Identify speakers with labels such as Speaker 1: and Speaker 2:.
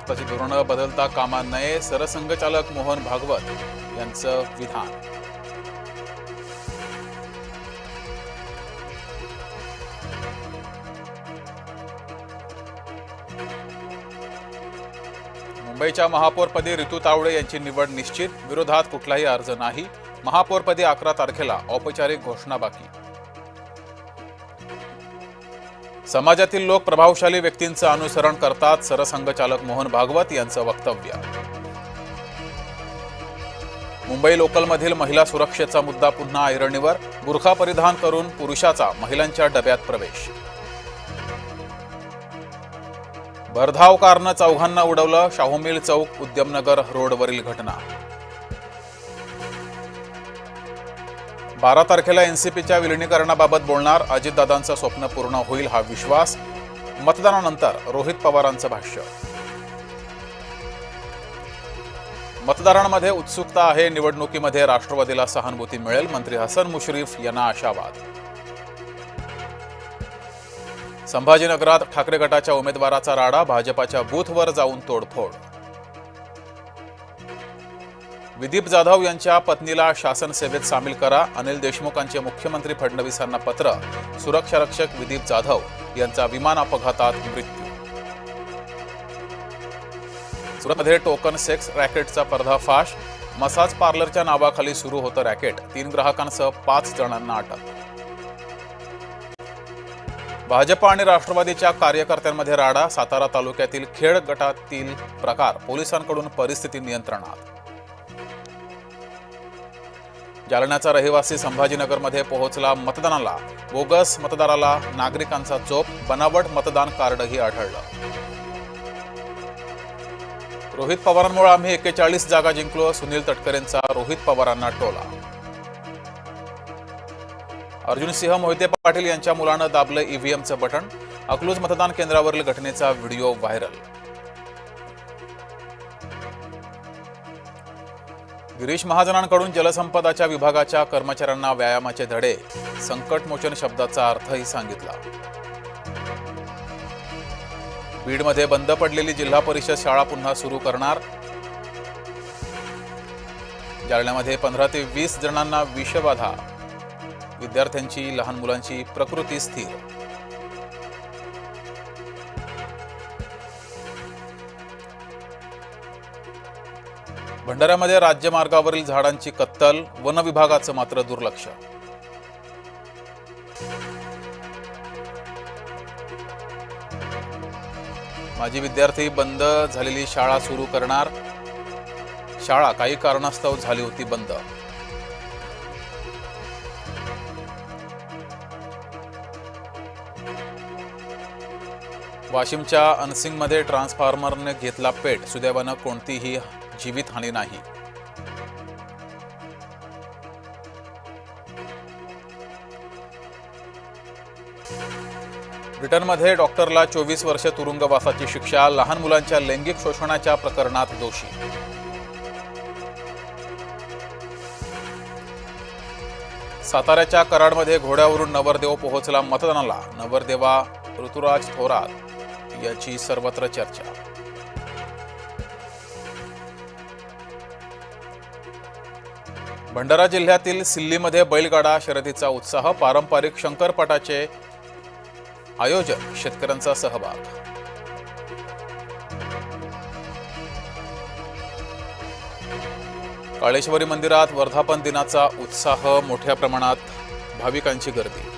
Speaker 1: स्वतःची धोरणं बदलता कामा नये, सरसंघचालक मोहन भागवत यांचं विधान. मुंबईच्या महापौरपदी रितू तावडे यांची निवड निश्चित, विरोधात कुठलाही अर्ज नाही. महापौरपदी 11 तारखेला औपचारिक घोषणा बाकी. समाजातील लोक प्रभावशाली व्यक्तींचं अनुसरण करतात, सरसंघचालक मोहन भागवत यांचं वक्तव्य. मुंबई लोकलमधील महिला सुरक्षेचा मुद्दा पुन्हा ऐरणीवर, बुरखा परिधान करून पुरुषाचा महिलांच्या डब्यात प्रवेश. भरधाव कारनं चौघांना उडवलं, शाहू मिल चौक उद्यमनगर रोडवरील घटना. 12 तारखेला एनसीपीच्या विलिनीकरणाबाबत बोलणार, अजितदादांचं स्वप्न पूर्ण होईल हा विश्वास. मतदानानंतर रोहित पवारांचं भाष्य. मतदारांमध्ये उत्सुकता आहे, निवडणुकीमध्ये राष्ट्रवादीला सहानुभूती मिळेल, मंत्री हसन मुश्रीफ यांना आशावाद. संभाजीनगरात ठाकरे गटाच्या उमेदवाराचा राडा, भाजपाच्या बूथवर जाऊन तोडफोड. विदीप जाधव यांच्या पत्नीला शासन सेवेत सामील करा, अनिल देशमुखांचे मुख्यमंत्री फडणवीसांना पत्र. सुरक्षा रक्षक विदीप जाधव यांचा विमान अपघातात मृत्यू. सुरतमध्ये टोकन सेक्स रॅकेटचा पर्दाफाश, मसाज पार्लरच्या नावाखाली सुरू होतं रॅकेट, 3 ग्राहकांसह 5 जणांना अटक. भाजप आणि राष्ट्रवादीच्या कार्यकर्त्यांमध्ये राडा, सातारा तालुक्यातील खेड गटातील प्रकार, पोलिसांकडून परिस्थिती नियंत्रणात. जालन्याचा रहिवासी संभाजीनगरमध्ये पोहोचला मतदानाला, बोगस मतदाराला नागरिकांचा चोप, बनावट मतदान कार्डही आढळलं. रोहित पवारांमुळे आम्ही 41 जागा जिंकलो, सुनील तटकरेंचा रोहित पवारांना टोला. अर्जुनसिंह मोहिते पाटील यांच्या मुलानं दाबलं ईव्हीएमचं बटन, अकलूज मतदान केंद्रावरील घटनेचा व्हिडिओ व्हायरल. गिरीश महाजनांकडून जलसंपदाच्या विभागाच्या कर्मचाऱ्यांना व्यायामाचे धडे, संकटमोचन शब्दाचा अर्थही सांगितला. बीडमध्ये बंद पडलेली जिल्हा परिषद शाळा पुन्हा सुरू करणार. जालन्यामध्ये 15 ते 20 जणांना विषबाधा, विद्यार्थ्यांची लहान मुलांची प्रकृती स्थिर. भंडाऱ्यामध्ये राज्यमार्गावरील झाडांची कत्तल, वन विभागाचं मात्र दुर्लक्ष. माजी विद्यार्थी बंद झालेली शाळा सुरू करणार. शाळा काही कारणास्तव झाली होती बंद. वाशिमच्या अनसिंगमध्ये ट्रान्सफॉर्मरने घेतला पेट, सुदैवानं कोणतीही जीवितहानी नाही. ब्रिटनमध्ये डॉक्टरला 24 वर्ष तुरुंगवासाची शिक्षा, लहान मुलांच्या लैंगिक शोषणाच्या प्रकरणात दोषी. साताऱ्याच्या कराडमध्ये घोड्यावरून नवरदेव पोहोचला मतदानाला, नवरदेवा ऋतुराज थोरात याची सर्वत्र चर्चा. भंडारा जिल्ह्यातील सिल्लीमध्ये बैलगाडा शर्यतीचा उत्साह, पारंपरिक शंकरपटाचे आयोजन, शेतकऱ्यांचा सहभाग. काळेश्वरी मंदिरात वर्धापन दिनाचा उत्साह, मोठ्या प्रमाणात भाविकांची गर्दी.